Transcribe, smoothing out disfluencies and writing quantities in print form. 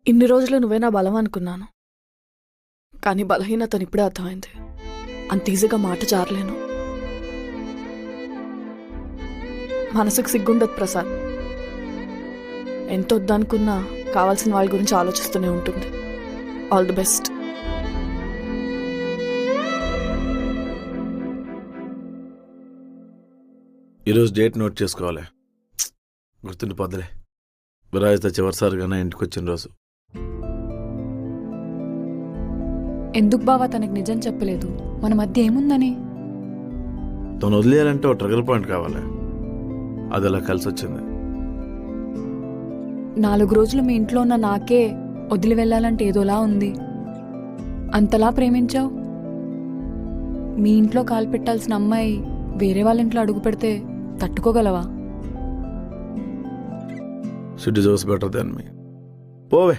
ఇన్ని రోజులు నువ్వే నా బలం అనుకున్నాను, కానీ బలహీనతని ఇప్పుడే అర్థమైంది. అంత ఈజీగా మాట జారలేను. మనసుకు సిగ్గుండదు ప్రసాద్. ఎంత వద్దనుకున్నా కావాల్సిన వాళ్ళ గురించి ఆలోచిస్తూనే ఉంటుంది. All the best. ఈరోజు డేట్ నోట్ చేసుకోవాలి, గుర్తుండిపోద్దులే. విరాజిత చివరిసారిగానే ఇంటికి వచ్చిన రోజు. ఎందుకు బావా తనకు నిజం చెప్పలేదు? మన మధ్య ఏముందని? తను వదిలేయాలంటే ఒక ట్రిగర్ పాయింట్ కావాలి. అది అలా కలిసి వచ్చింది. 4 రోజులు మీ ఇంట్లో ఉన్న నాకే వదిలి వెళ్ళాలంటే ఏదోలా ఉంది. అంతలా ప్రేమించావు. మీ ఇంట్లో కాలు పెట్టాల్సిన అమ్మాయి వేరే వాళ్ళ ఇంట్లో అడుగు పెడితే తట్టుకోగలవా? షుడ్ జోస్ బెటర్ దాన్ మీ. పోవే.